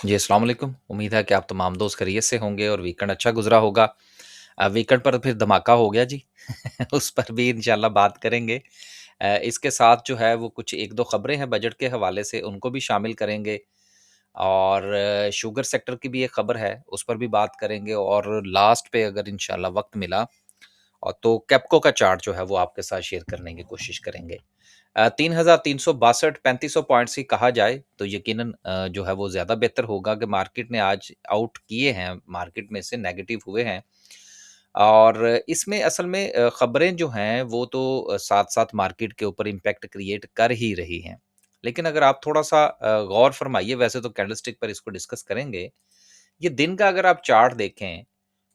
जी, अस्सलाम वालेकुम। उम्मीद है कि आप तमाम दोस्त खैरियत से होंगे और वीकेंड अच्छा गुज़रा होगा। वीकेंड पर फिर धमाका हो गया जी। उस पर भी इंशाल्लाह बात करेंगे। इसके साथ जो है वो कुछ 1-2 खबरें हैं बजट के हवाले से, उनको भी शामिल करेंगे और शुगर सेक्टर की भी एक खबर है, उस पर भी बात करेंगे और लास्ट पे अगर इंशाल्लाह वक़्त मिला तो कैप्को का चार्ट जो है वो आपके साथ शेयर करने की कोशिश करेंगे। 3,362 3500 पॉइंट्स ही कहा जाए तो यकीनन जो है वो ज़्यादा बेहतर होगा कि मार्केट ने आज आउट किए हैं, मार्केट में से नेगेटिव हुए हैं और इसमें असल में खबरें जो हैं वो तो साथ-साथ मार्केट के ऊपर इम्पैक्ट क्रिएट कर ही रही हैं। लेकिन अगर आप थोड़ा-सा गौर फरमाइए, वैसे तो कैंडलस्टिक पर इसको डिस्कस करेंगे। ये दिन का अगर आप चार्ट देखें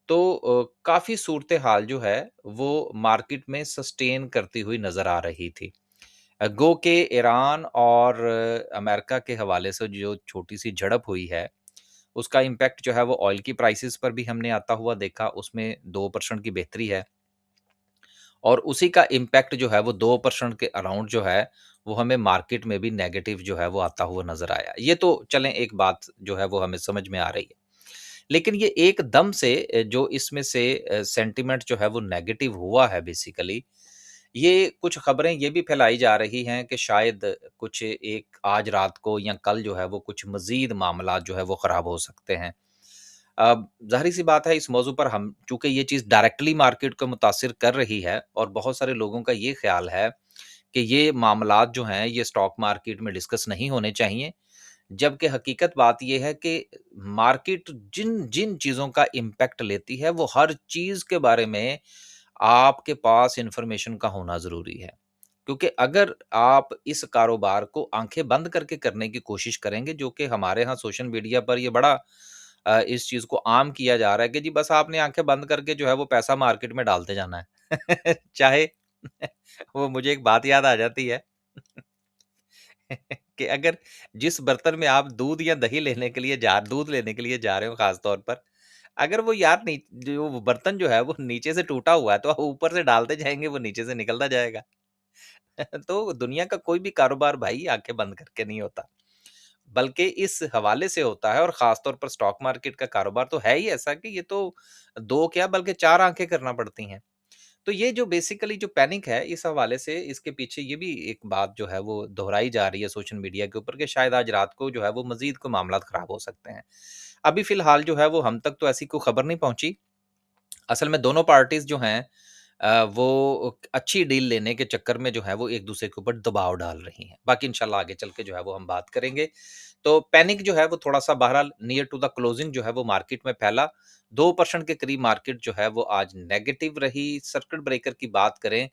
तो काफ़ी सूरत-ए-हाल जो है वो मार्केट में सस्टेन करती हुई नज़र आ रही थी। गो के ईरान और अमेरिका के हवाले से जो छोटी-सी झड़प हुई है, उसका इम्पैक्ट जो है वो ऑयल की प्राइसेज़ पर भी हमने आता हुआ देखा, उसमें 2% की बेहतरी है और उसी का इम्पैक्ट जो है वो 2% के अराउंड जो है, वो हमें मार्केट में भी नेगेटिव जो है वो आता हुआ नज़र आया। ये तो चलें एक बात जो है वो हमें समझ में आ रही है। लेकिन ये एकदम से जो इसमें से सेंटिमेंट जो है वो नेगेटिव हुआ है बेसिकली, ये कुछ खबरें ये भी फैलाई जा रही हैं कि शायद कुछ एक आज रात को या कल जो है वो कुछ मज़ीद मामलात जो है वो ख़राब हो सकते हैं। ज़ाहिर-सी बात है इस मौज़ू पर हम चूँकि ये चीज़ डायरेक्टली मार्केट को मुतासिर कर रही है और बहुत सारे लोगों का ये ख़्याल है कि ये मामलात जो हैं ये स्टॉक मार्केट में डिस्कस नहीं होने चाहिए। जबकि हकीकत बात ये है कि मार्केट जिन जिन चीज़ों का इम्पैक्ट लेती है, वो हर चीज़ के बारे में आपके पास इन्फॉर्मेशन का होना ज़रूरी है। क्योंकि अगर आप इस कारोबार को आँखें बंद करके करने की कोशिश करेंगे, जो कि हमारे यहाँ सोशल मीडिया पर ये बड़ा इस चीज़ को आम किया जा रहा है कि जी बस आपने आँखें बंद करके जो है वो पैसा मार्केट में डालते जाना है। चाहे वो मुझे एक बात याद आ जाती है कि अगर जिस बर्तन में आप दूध या दही लेने के लिए जा दूध लेने के लिए जा रहे हो ख़ास तौर पर, अगर वो यार नी जो वो बर्तन जो है वो नीचे से टूटा हुआ है, तो आप ऊपर से डालते जाएँगे, वो नीचे से निकलता जाएगा। तो दुनिया का कोई भी कारोबार भाई आँखें बंद करके नहीं होता, बल्कि इस हवाले से होता है और ख़ास तौर पर स्टॉक मार्केट का कारोबार तो है ही ऐसा कि ये तो 2 क्या बल्कि 4 आँखें करना पड़ती हैं। तो ये जो बेसिकली जो पैनिक है, इस हवाले से इसके पीछे ये भी एक बात जो है वो दोहराई जा रही है सोशल मीडिया के ऊपर कि शायद आज रात को जो है वो मज़ीद कोई मामलात ख़राब हो सकते हैं। अभी फ़िलहाल जो है वो हम तक तो ऐसी कोई खबर नहीं पहुँची। असल में दोनों पार्टीज़ जो हैं वो अच्छी डील लेने के चक्कर में जो है वो एक-दूसरे के ऊपर दबाव डाल रही हैं। बाकी इंशाल्लाह आगे चल के जो है वो हम बात करेंगे। तो पैनिक जो है वो थोड़ा-सा बहरहाल नियर टू द क्लोजिंग जो है वो मार्केट में फैला। 2% के करीब मार्केट जो है वो आज नेगेटिव रही। सर्किट ब्रेकर की बात करें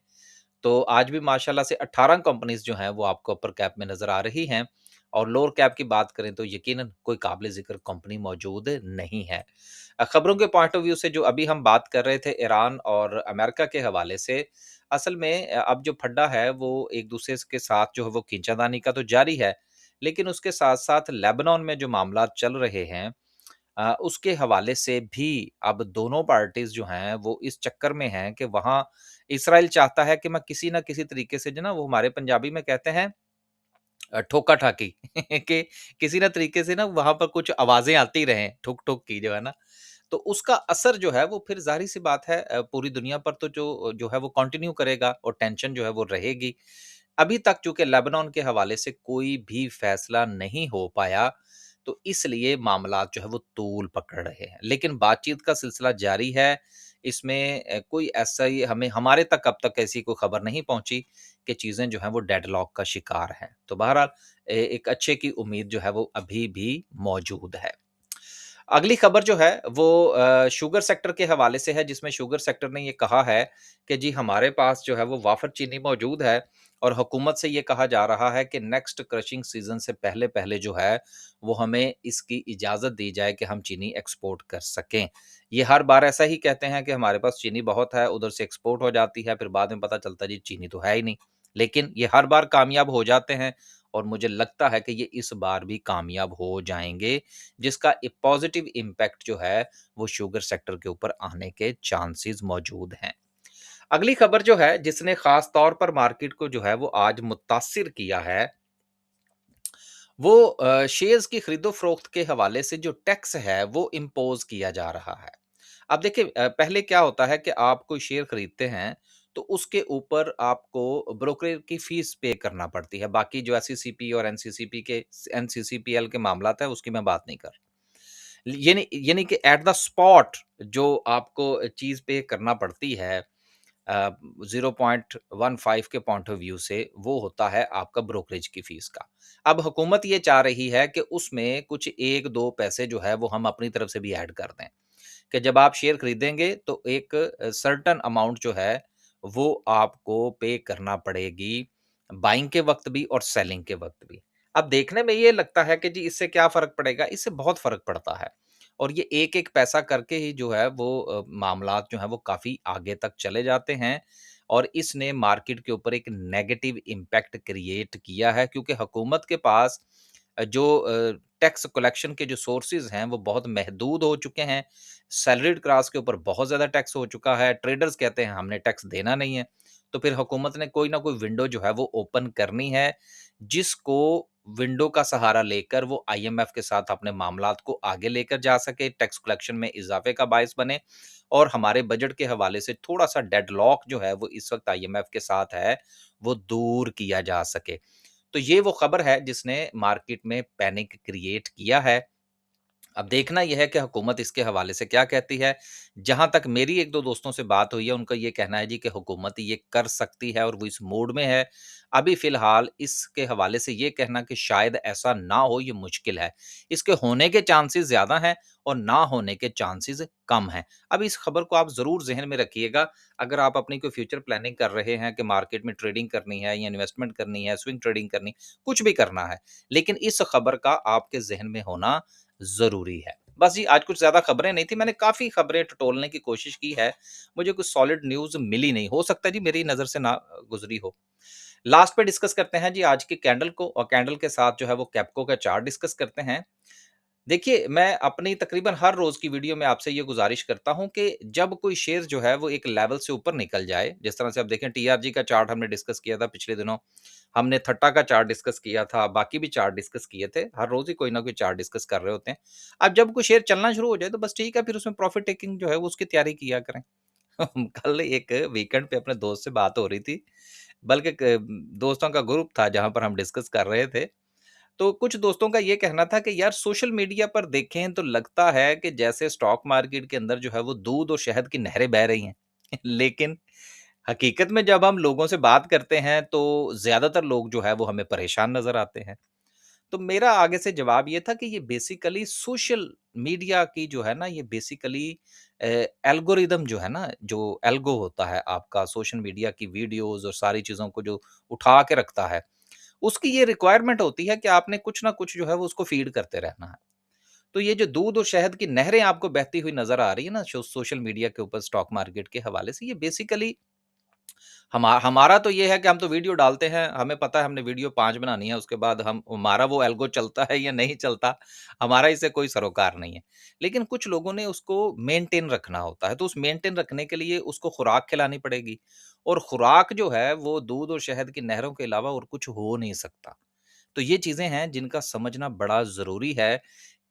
तो आज भी माशाल्लाह से 18 कंपनीज़ जो हैं वो आपको अपर कैप में नज़र आ रही हैं और लोअर कैप की बात करें तो यकीनन कोई काबिल ज़िक्र कंपनी मौजूद नहीं है। खबरों के पॉइंट ऑफ व्यू से जो अभी हम बात कर रहे थे ईरान और अमेरिका के हवाले से, असल में अब जो फड्डा है वो एक-दूसरे के साथ जो है वो खींचातानी का तो जारी है, लेकिन उसके साथ-साथ लेबनान में जो मामलात चल रहे हैं उसके हवाले से भी अब दोनों पार्टीज़ जो हैं वो इस चक्कर में हैं कि वहाँ इज़राइल चाहता है कि मैं किसी न किसी तरीके से जो ना वो हमारे पंजाबी में कहते हैं ठोका-ठाकी कि किसी न तरीके से ना वहाँ पर कुछ आवाज़ें आती रहें, ठुक-ठुक की जो है ना, तो उसका असर जो है वो फिर ज़ाहिर-सी बात है पूरी दुनिया पर तो जो है वो कंटिन्यू करेगा और टेंशन जो है वो रहेगी। अभी तक चूँकि लेबनान के हवाले से कोई भी फैसला नहीं हो पाया, तो इसलिए मामलात जो है वो तूल पकड़ रहे हैं। लेकिन बातचीत का सिलसिला जारी है, इसमें कोई ऐसा ही हमें हमारे तक अब तक ऐसी कोई खबर नहीं पहुँची कि चीज़ें जो हैं वो डेडलॉक का शिकार हैं। तो बहरहाल एक अच्छे की उम्मीद जो है वो अभी भी मौजूद है। अगली खबर जो है वो शुगर सेक्टर के हवाले से है जिसमें शुगर सेक्टर ने ये कहा है कि जी हमारे पास जो है वो वाफ़र चीनी मौजूद है और हुकूमत से ये कहा जा रहा है कि नेक्स्ट क्रशिंग सीज़न से पहले-पहले जो है वो हमें इसकी इजाज़त दी जाए कि हम चीनी एक्सपोर्ट कर सकें। ये हर बार ऐसा ही कहते हैं कि हमारे पास चीनी बहुत है, उधर से एक्सपोर्ट हो जाती है, फिर बाद में पता चलता है जी चीनी तो है ही नहीं। लेकिन ये हर बार कामयाब हो जाते हैं और मुझे लगता है कि ये इस बार भी कामयाब हो जाएँगे जिसका पॉजिटिव इम्पैक्ट जो है वो शुगर सेक्टर के ऊपर आने के चांसेस मौजूद हैं। अगली खबर जो है जिसने खास तौर पर मार्केट को जो है वो आज मुतासिर किया है वो शेयर्स की खरीदो-फ़रोख्त के हवाले से जो टैक्स है, वो इम्पोज़ किया जा रहा है। अब देखिए पहले क्या होता है कि आप कोई शेयर खरीदते हैं, तो उसके ऊपर आपको ब्रोकरेज की फ़ीस पे करना पड़ती है। बाकी जो एसईसीपी और एनसीसीपीएल के मामलात हैं, उसकी मैं बात नहीं कर रहा। यानी कि एट द स्पॉट जो आपको चीज़ पे करना पड़ती है 0.15 के पॉइंट ऑफ व्यू से वो होता है आपका ब्रोकरेज की फीस का। अब हुकूमत ये चाह रही है कि उसमें कुछ 1-2 पैसे जो है वो हम अपनी तरफ से भी ऐड कर दें, कि जब आप शेयर खरीदेंगे तो एक सर्टेन अमाउंट जो है वो आपको पे करना पड़ेगी, बाइंग के वक़्त भी और सेलिंग के वक़्त भी। अब देखने में ये लगता है कि जी इससे क्या फ़र्क पड़ेगा? इससे बहुत फ़र्क पड़ता है। और ये एक-एक पैसा करके ही जो है वो मामलात जो हैं वो काफ़ी आगे तक चले जाते हैं और इसने मार्केट के ऊपर एक नेगेटिव इम्पैक्ट क्रिएट किया है क्योंकि हुकूमत के पास जो टैक्स कलेक्शन के जो सोर्सेज़ हैं वो बहुत महदूद हो चुके हैं। सैलरीड क्लास के ऊपर बहुत ज़्यादा टैक्स हो चुका है। ट्रेडर्स कहते हैं हमने टैक्स देना नहीं है। तो फिर हुकूमत ने कोई ना कोई विंडो जो है वो ओपन करनी है, जिसको विंडो का सहारा लेकर वो आईएमएफ के साथ अपने मामलात को आगे लेकर जा सके, टैक्स कलेक्शन में इज़ाफ़े का बायस बने और हमारे बजट के हवाले से थोड़ा-सा डेडलॉक जो है वो इस वक़्त आईएमएफ के साथ है, वो दूर किया जा सके। तो ये वो खबर है जिसने मार्केट में पैनिक क्रिएट किया है। अब देखना यह है कि हुकूमत इसके हवाले से क्या कहती है। जहाँ तक मेरी 1-2 दोस्तों से बात हुई है, उनका ये कहना है जी कि हुकूमत ये कर सकती है और वो इस मूड में है। अभी फ़िलहाल इसके हवाले से ये कहना कि शायद ऐसा ना हो, ये मुश्किल है। इसके होने के चांसेस ज़्यादा हैं और ना होने के चांसेस कम हैं। अब इस खबर को आप ज़रूर ज़हन में रखिएगा, अगर आप अपनी कोई फ्यूचर प्लानिंग कर रहे हैं कि मार्केट में ट्रेडिंग करनी है या इन्वेस्टमेंट करनी है, स्विंग ट्रेडिंग करनी, कुछ भी करना है। लेकिन इस खबर का आपके ज़हन में होना ज़रूरी है। बस जी, आज कुछ ज़्यादा खबरें नहीं थी, मैंने काफ़ी खबरें टटोलने की कोशिश की है, मुझे कुछ सॉलिड न्यूज़ मिली नहीं, हो सकता है जी मेरी नज़र से ना गुज़री हो। लास्ट पे डिस्कस करते हैं जी आज की कैंडल को और कैंडल के साथ जो है वो कैप्को का चार्ट डिस्कस करते हैं। देखिए, मैं अपनी तकरीबन हर रोज़ की वीडियो में आपसे ये गुज़ारिश करता हूँ कि जब कोई शेयर जो है वो एक लेवल से ऊपर निकल जाए, जिस तरह से आप देखें टीआरजी का चार्ट हमने डिस्कस किया था पिछले दिनों, हमने थट्टा का चार्ट डिस्कस किया था, बाकी भी चार्ट डिस्कस किए थे, हर रोज़ ही कोई ना कोई चार्ट डिस्कस कर रहे होते हैं। अब जब कोई शेयर चलना शुरू हो जाए तो बस ठीक है, फिर उसमें प्रॉफ़िट टेकिंग जो है वो उसकी तैयारी किया करें। कल एक वीकेंड पे अपने दोस्त से बात हो रही थी, बल्कि क दोस्तों का ग्रुप था जहाँ पर हम डिस्कस कर रहे थे। तो कुछ दोस्तों का ये कहना था कि यार सोशल मीडिया पर देखें तो लगता है कि जैसे स्टॉक मार्केट के अंदर जो है वो दूध और शहद की नहरें बह रही हैं। लेकिन हकीकत में जब हम लोगों से बात करते हैं तो ज़्यादातर लोग जो है वो हमें परेशान नज़र आते हैं। तो मेरा आगे से जवाब ये था कि ये बेसिकली सोशल मीडिया की जो है ना ये बेसिकली एल्गोरिदम जो है ना, जो एल्गो होता है आपका सोशल मीडिया की वीडियोज़ और सारी चीज़ों को जो उठा के रखता है, उसकी ये रिक्वायरमेंट होती है कि आपने कुछ ना कुछ जो है वो उसको फ़ीड करते रहना है। तो ये जो दूध और शहद की नहरें आपको बहती हुई नज़र आ रही है ना सोशल मीडिया के ऊपर स्टॉक मार्केट के हवाले से, ये बेसिकली हमारा तो ये है कि हम तो वीडियो डालते हैं, हमें पता है हमने वीडियो 5 बनानी है, उसके बाद हम हमारा वो एल्गो चलता है या नहीं चलता, हमारा इससे कोई सरोकार नहीं है। लेकिन कुछ लोगों ने उसको मेंटेन रखना होता है, तो उस मेंटेन रखने के लिए उसको खुराक खिलानी पड़ेगी और खुराक जो है वो दूध और शहद की नहरों के अलावा और कुछ हो नहीं सकता। तो ये चीज़ें हैं जिनका समझना बड़ा ज़रूरी है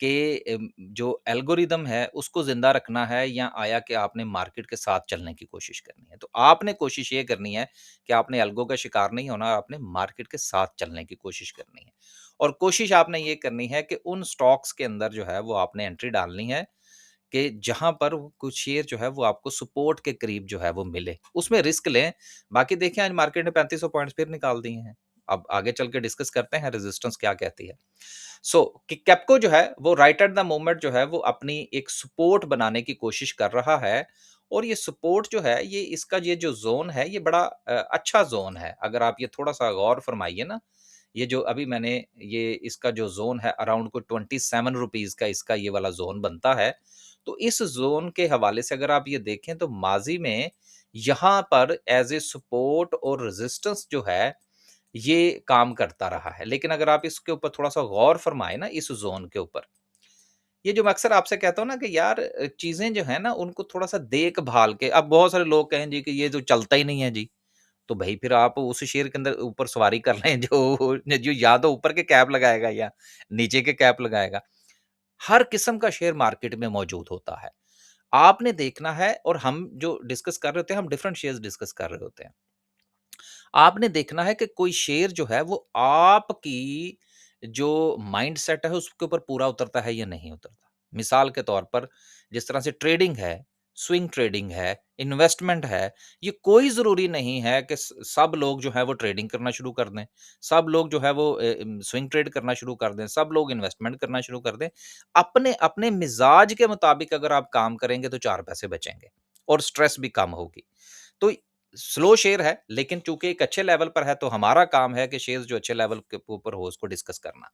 कि जो एल्गोरिदम है उसको ज़िंदा रखना है या आया कि आपने मार्केट के साथ चलने की कोशिश करनी है। तो आपने कोशिश ये करनी है कि आपने एल्गो का शिकार नहीं होना, आपने मार्केट के साथ चलने की कोशिश करनी है। और कोशिश आपने ये करनी है कि उन स्टॉक्स के अंदर जो है वो आपने एंट्री डालनी है कि जहाँ पर वो कुछ शेयर जो है वो आपको सपोर्ट के करीब जो है वो मिले, उसमें रिस्क लें। बाकी देखिए आज मार्केट ने 3500 पॉइंट्स फिर निकाल दिए हैं। अब आगे चल के डिस्कस करते हैं रेजिस्टेंस क्या कहती है। सो कि कैप्को जो है वो राइट एट द मोमेंट जो है वो अपनी एक सपोर्ट बनाने की कोशिश कर रहा है और ये सपोर्ट जो है ये इसका ये जो ज़ोन है ये बड़ा अच्छा ज़ोन है। अगर आप ये थोड़ा-सा गौर फरमाइए ना, ये जो अभी मैंने ये इसका जो ज़ोन है अराउंड को ₹27 का इसका ये वाला ज़ोन बनता है। तो इस ज़ोन के हवाले से अगर आप ये देखें तो माज़ी में यहाँ पर एज़ ए सपोर्ट और रेजिस्टेंस जो है, ये काम करता रहा है। लेकिन अगर आप इसके ऊपर थोड़ा-सा गौर फरमाएँ ना इस ज़ोन के ऊपर, ये जो मैं अक्सर आपसे कहता हूँ ना कि यार चीज़ें जो हैं ना उनको थोड़ा-सा देख-भाल के अब बहुत सारे लोग कहें जी कि ये तो चलता ही नहीं है जी। तो भई फिर आप उस शेयर के अंदर ऊपर सवारी कर लें जो जो या तो ऊपर के कैप लगाएगा या नीचे के कैप लगाएगा। हर किस्म का शेयर मार्केट में मौजूद होता है। आपने देखना है और हम जो डिस्कस कर रहे होते हैं, हम डिफरेंट शेयर्स डिस्कस कर रहे होते हैं। आपने देखना है कि कोई शेयर जो है वो आपकी जो माइंडसेट है उसके ऊपर पूरा उतरता है या नहीं उतरता। मिसाल के तौर पर जिस तरह से ट्रेडिंग है, स्विंग ट्रेडिंग है, इन्वेस्टमेंट है, ये कोई ज़रूरी नहीं है कि सब लोग जो है वो ट्रेडिंग करना शुरू कर दें, सब लोग जो है वो स्विंग ट्रेड करना शुरू कर दें, सब लोग इन्वेस्टमेंट करना शुरू कर दें। अपने मिजाज के मुताबिक अगर आप काम करेंगे तो 4 पैसे बचेंगे और स्ट्रेस भी कम होगी। तो स्लो शेयर है, लेकिन चूँकि एक अच्छे लेवल पर है, तो हमारा काम है कि शेयर्स जो अच्छे लेवल के ऊपर हो, उसको डिस्कस करना।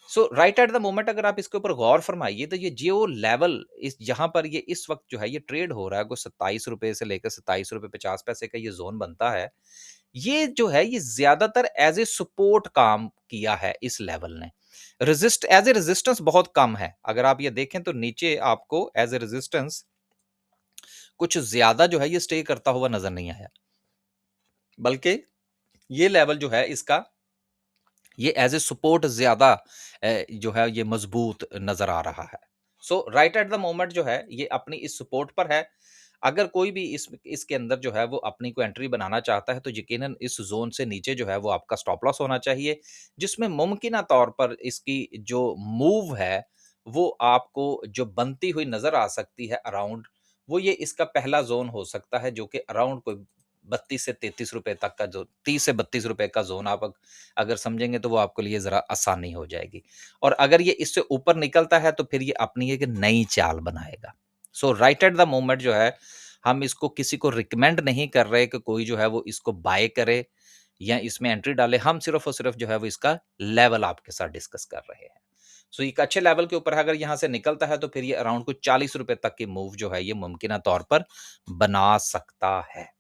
सो राइट एट द मोमेंट अगर आप इसके ऊपर गौर फरमाइए, तो ये जो लेवल इस जहाँ पर ये इस वक़्त जो है ये ट्रेड हो रहा है, कोई ₹27 से लेकर ₹27.50 का ये ज़ोन बनता है। ये जो है, ये ज़्यादातर एज़ ए सपोर्ट काम किया है इस लेवल ने। एज़ ए रेजिस्टेंस बहुत कम है। अगर आप ये देखें, तो नीचे आपको एज़ ए रेजिस्टेंस कुछ ज़्यादा जो है, ये स्टे करता हुआ नज़र नहीं आया। बल्कि ये लेवल जो है इसका, ये एज़ ए सपोर्ट ज़्यादा जो है ये मज़बूत नज़र आ रहा है। सो राइट एट द मोमेंट जो है ये अपनी इस सपोर्ट पर है। अगर कोई भी इसके अंदर जो है वो अपनी कोई एंट्री बनाना चाहता है, तो यकीनन इस ज़ोन से नीचे जो है वो आपका स्टॉप लॉस होना चाहिए, जिसमें मुमकिना तौर पर इसकी जो मूव है, वो आपको जो बनती हुई नज़र आ सकती है अराउंड, वो ये इसका पहला ज़ोन हो सकता है, जो कि अराउंड कोई 32 से ₹33 तक का जो ₹30 से ₹32 का ज़ोन आप अगर समझेंगे, तो वो आपके लिए ज़रा आसानी हो जाएगी। और अगर ये इससे ऊपर निकलता है, तो फिर ये अपनी एक नई चाल बनाएगा। सो राइट एट द मोमेंट जो है, हम इसको किसी को रिकमेंड नहीं कर रहे कि कोई जो है वो इसको बाय करे या इसमें एंट्री डाले। हम सिर्फ़ और सिर्फ़ जो है वो इसका लेवल आपके साथ डिस्कस कर रहे हैं। सो एक अच्छे लेवल के ऊपर अगर यहाँ से निकलता है, तो फिर ये अराउंड कुछ ₹40 तक की मूव जो है ये मुमकिना तौर पर बना सकता है।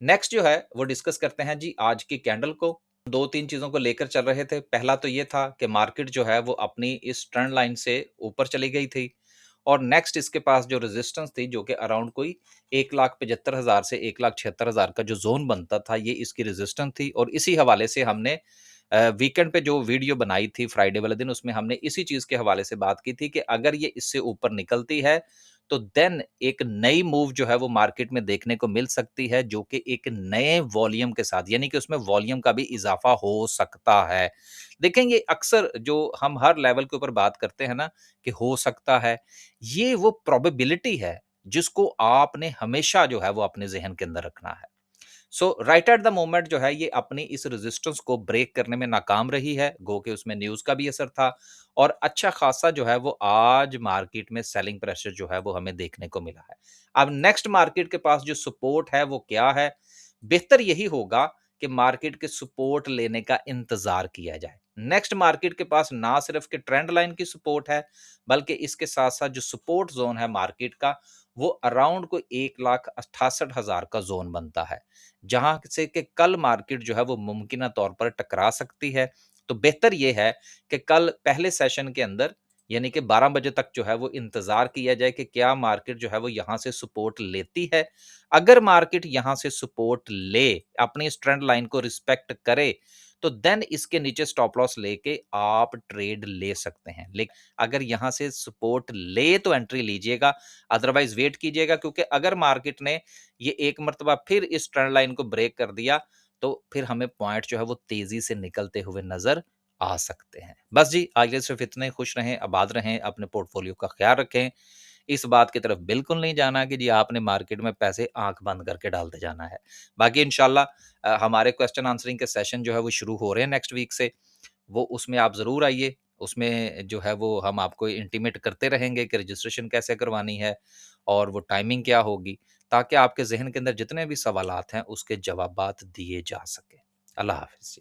नेक्स्ट जो है वो डिस्कस करते हैं जी आज की कैंडल को। 2-3 चीज़ों को लेकर चल रहे थे। पहला तो ये था कि मार्केट जो है वो अपनी इस ट्रेंड लाइन से ऊपर चली गई थी और नेक्स्ट इसके पास जो रेजिस्टेंस थी, जो कि अराउंड कोई 1,75,000 से 1,76,000 का जो ज़ोन बनता था, ये इसकी रेजिस्टेंस थी और इसी हवाले से हमने वीकेंड पे जो वीडियो बनाई थी फ्राइडे वाले दिन, उसमें हमने इसी चीज़ के हवाले से बात की थी कि अगर ये इससे ऊपर निकलती है, तो देन एक नई मूव जो है वो मार्केट में देखने को मिल सकती है, जो कि एक नए वॉल्यूम के साथ, यानी कि उसमें वॉल्यूम का भी इज़ाफ़ा हो सकता है। देखें, ये अक्सर जो हम हर लेवल के ऊपर बात करते हैं ना कि हो सकता है, ये वो प्रोबेबिलिटी है, जिसको आपने हमेशा जो है वो अपने ज़हन के अंदर रखना है। सो राइट एट द मोमेंट जो है ये अपनी इस रेजिस्टेंस को ब्रेक करने में नाकाम रही है, गो के उसमें न्यूज़ का भी असर था और अच्छा खासा जो है वो आज मार्केट में सेलिंग प्रेशर जो है वो हमें देखने को मिला है। अब नेक्स्ट मार्केट के पास जो सपोर्ट है वो क्या है? बेहतर यही होगा कि मार्केट के सपोर्ट लेने का इंतज़ार किया जाए। नेक्स्ट मार्केट के पास ना सिर्फ के ट्रेंड लाइन की सपोर्ट है, बल्कि इसके साथ-साथ जो सपोर्ट ज़ोन है मार्केट का, वो अराउंड कोई 1,68,000 का ज़ोन बनता है। जहाँ से कि कल मार्केट जो है वो मुमकिना तौर पर टकरा सकती है। तो बेहतर ये है कि कल पहले सेशन के अंदर, यानी कि 12 बजे तक जो है वो इंतज़ार किया जाए कि क्या मार्केट जो है वो यहाँ से सपोर्ट लेती है। अगर मार्केट यहाँ से सपोर्ट ले, अपनी इस ट्रेंड लाइन को रिस्पेक्ट करे, तो देन इसके नीचे स्टॉप लॉस लेके आप ट्रेड ले सकते हैं। लेकिन अगर यहाँ से सपोर्ट ले तो एंट्री लीजिएगा, अदरवाइज़ वेट कीजिएगा, क्योंकि अगर मार्केट ने ये एक मर्तबा फिर इस ट्रेंड लाइन को ब्रेक कर दिया, तो फिर हमें पॉइंट जो है वो तेज़ी से निकलते हुए नज़र आ सकते हैं। बस जी, आज के लिए सिर्फ़ इतना ही। खुश रहें, आबाद रहें, अपने पोर्टफोलियो का ख़्याल रखें। इस बात की तरफ बिल्कुल नहीं जाना कि जी आपने मार्केट में पैसे आँख बंद करके डालते जाना है। बाकी इंशाल्लाह हमारे क्वेश्चन आंसरिंग के सेशन जो है वो शुरू हो रहे हैं नेक्स्ट वीक से। वो उसमें आप ज़रूर आइए। उसमें जो है वो हम आपको इंटीमेट करते रहेंगे कि रजिस्ट्रेशन कैसे करवानी है और वो टाइमिंग क्या होगी, ताकि आपके ज़हन के अंदर जितने भी सवालात हैं उसके जवाबात दिए जा सकें। अल्लाह हाफ़िज़।